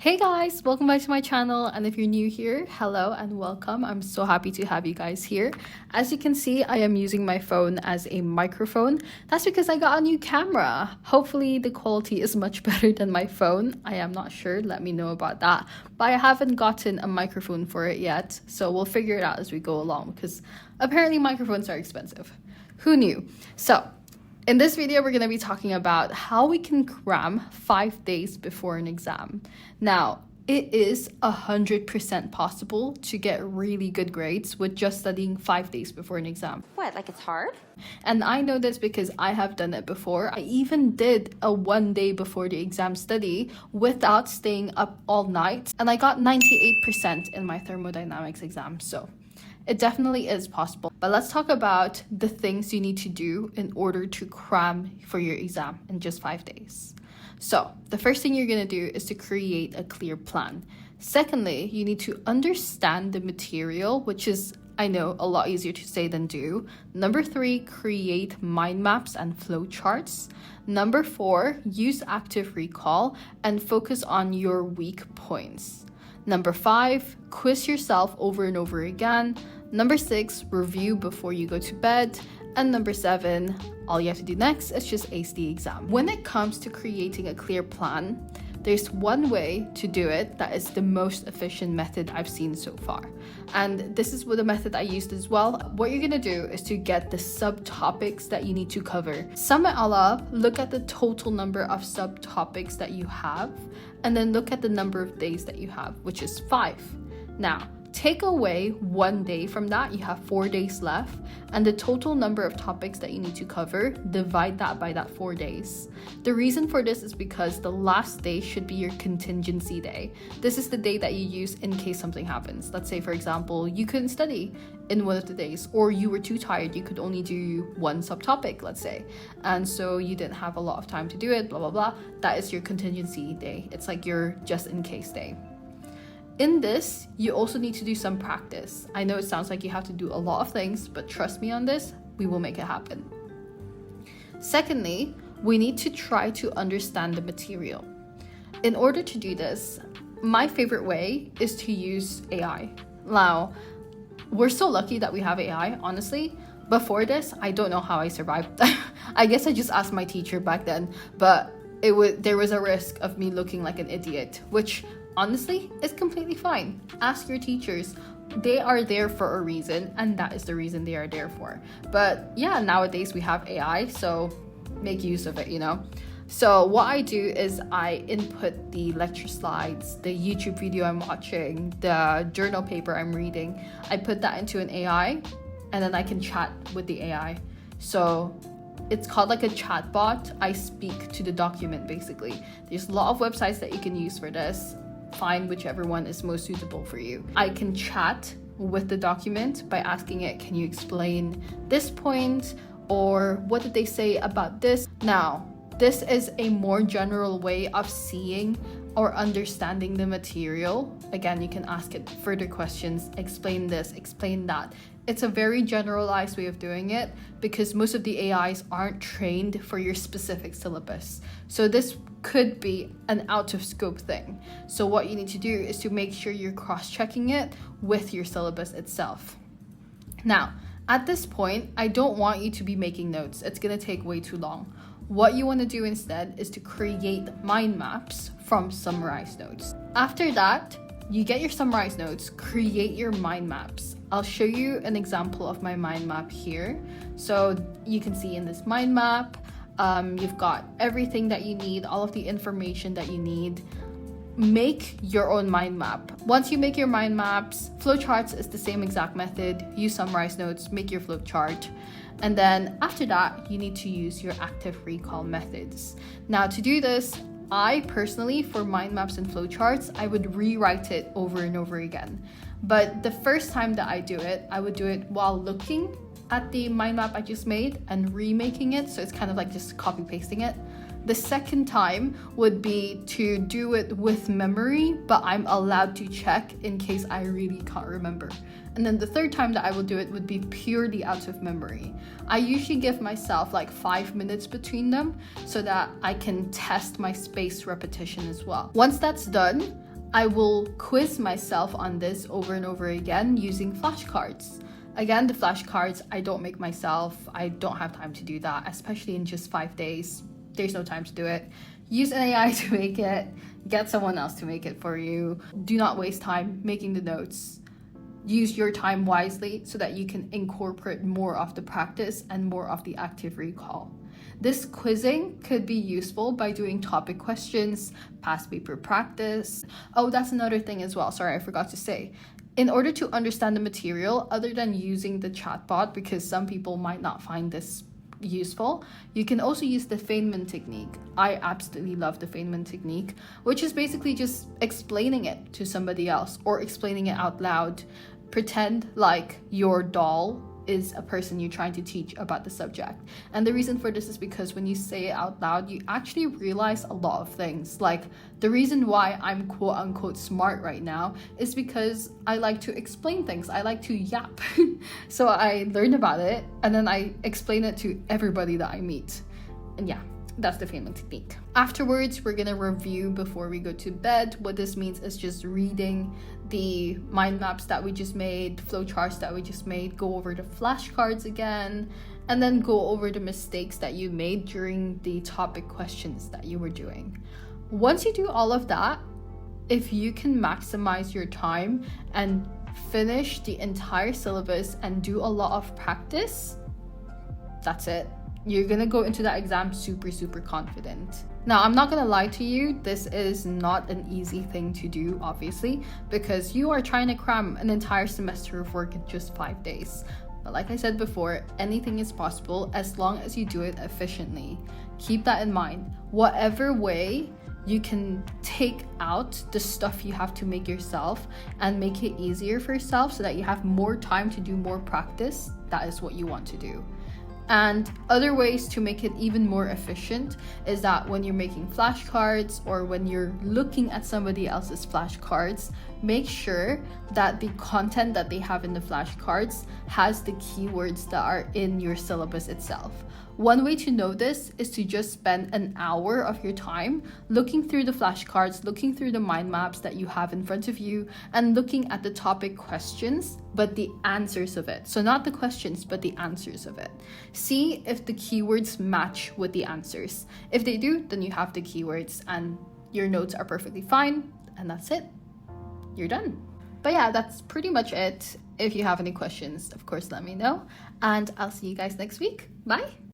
Hey guys, welcome back to my channel, and if you're new here, hello and welcome. I'm so happy to have you guys here. As you can see, I am using my phone as a microphone. That's because I got a new camera. Hopefully the quality is much better than my phone. I am not sure, let me know about that. But I haven't gotten a microphone for it yet, so we'll figure it out as we go along because apparently microphones are expensive. Who knew? So in this video, we're going to be talking about how we can cram 5 days before an exam. Now, it is 100% possible to get really good grades with just studying 5 days before an exam. What, like it's hard? And I know this because I have done it before. I even did a 1 day before the exam study without staying up all night. And I got 98% in my thermodynamics exam. So it definitely is possible. But let's talk about the things you need to do in order to cram for your exam in just 5 days. So the first thing you're going to do is to create a clear plan. Secondly, you need to understand the material, which is, I know, a lot easier to say than do. Number 3, create mind maps and flowcharts. Number 4, use active recall and focus on your weak points. Number 5, quiz yourself over and over again. Number 6, review before you go to bed. And number 7, all you have to do next is just ace the exam. When it comes to creating a clear plan, there's one way to do it that is the most efficient method I've seen so far. And this is the method I used as well. What you're gonna do is to get the subtopics that you need to cover. Sum it all up, look at the total number of subtopics that you have, and then look at the number of days that you have, which is 5. Now, take away 1 day from that, you have 4 days left, and the total number of topics that you need to cover, divide that by that 4 days. The reason for this is because the last day should be your contingency day. This is the day that you use in case something happens. Let's say, for example, you couldn't study in one of the days, or you were too tired, you could only do one subtopic, let's say, and so you didn't have a lot of time to do it, blah, blah, blah. That is your contingency day. It's like your just in case day. In this, you also need to do some practice. I know it sounds like you have to do a lot of things, but trust me on this, we will make it happen. Secondly, we need to try to understand the material. In order to do this, my favorite way is to use AI. Now, we're so lucky that we have AI, honestly. Before this, I don't know how I survived. I guess I just asked my teacher back then, but there was a risk of me looking like an idiot, which honestly, it's completely fine. Ask your teachers. They are there for a reason, and that is the reason they are there for. But yeah, nowadays we have AI, so make use of it, you know? So what I do is I input the lecture slides, the YouTube video I'm watching, the journal paper I'm reading. I put that into an AI, and then I can chat with the AI. So it's called like a chatbot. I speak to the document, basically. There's a lot of websites that you can use for this. Find whichever one is most suitable for you. I can chat with the document by asking it, can you explain this point, or what did they say about this? Now, this is a more general way of seeing or understanding the material. Again, you can ask it further questions, explain this, explain that. It's a very generalized way of doing it because most of the AIs aren't trained for your specific syllabus. So this could be an out of scope thing. So what you need to do is to make sure you're cross-checking it with your syllabus itself. Now, at this point, I don't want you to be making notes. It's gonna take way too long. What you want to do instead is to create mind maps from summarized notes. After that, you get your summarized notes, create your mind maps. I'll show you an example of my mind map here. So you can see in this mind map, you've got everything that you need, all of the information that you need. Make your own mind map. Once you make your mind maps, flowcharts is the same exact method. Use summarized notes, make your flowchart. And then after that, you need to use your active recall methods. Now to do this, I personally, for mind maps and flowcharts, I would rewrite it over and over again. But the first time that I do it, I would do it while looking at the mind map I just made and remaking it. So it's kind of like just copy pasting it. The second time would be to do it with memory, but I'm allowed to check in case I really can't remember. And then the third time that I will do it would be purely out of memory. I usually give myself like 5 minutes between them so that I can test my spaced repetition as well. Once that's done, I will quiz myself on this over and over again using flashcards. Again, the flashcards I don't make myself. I don't have time to do that, especially in just 5 days. There's no time to do it. Use an AI to make it. Get someone else to make it for you. Do not waste time making the notes. Use your time wisely so that you can incorporate more of the practice and more of the active recall. This quizzing could be useful by doing topic questions, past paper practice. Oh, that's another thing as well. Sorry, I forgot to say. In order to understand the material, other than using the chatbot, because some people might not find this useful, you can also use the Feynman technique. I absolutely love the Feynman technique, which is basically just explaining it to somebody else or explaining it out loud. Pretend like your doll is a person you're trying to teach about the subject. And the reason for this is because when you say it out loud, you actually realize a lot of things. Like, the reason why I'm quote unquote smart right now is because I like to explain things. I like to yap. So I learned about it and then I explain it to everybody that I meet. And yeah, that's the Feynman technique. Afterwards, we're gonna review before we go to bed. What this means is just reading the mind maps that we just made, the flowcharts that we just made, go over the flashcards again, and then go over the mistakes that you made during the topic questions that you were doing. Once you do all of that, if you can maximize your time and finish the entire syllabus and do a lot of practice, that's it. You're gonna go into that exam super confident. Now, I'm not gonna lie to you, this is not an easy thing to do, obviously, because you are trying to cram an entire semester of work in just 5 days. But like I said before, anything is possible as long as you do it efficiently. Keep that in mind. Whatever way you can take out the stuff you have to make yourself and make it easier for yourself so that you have more time to do more practice, that is what you want to do. And other ways to make it even more efficient is that when you're making flashcards or when you're looking at somebody else's flashcards, make sure that the content that they have in the flashcards has the keywords that are in your syllabus itself. One way to know this is to just spend an hour of your time looking through the flashcards, looking through the mind maps that you have in front of you, and looking at the topic questions, but the answers of it. So not the questions, but the answers of it. See if the keywords match with the answers. If they do, then you have the keywords and your notes are perfectly fine, and that's it. You're done. But yeah, that's pretty much it. If you have any questions, of course, let me know. And I'll see you guys next week. Bye.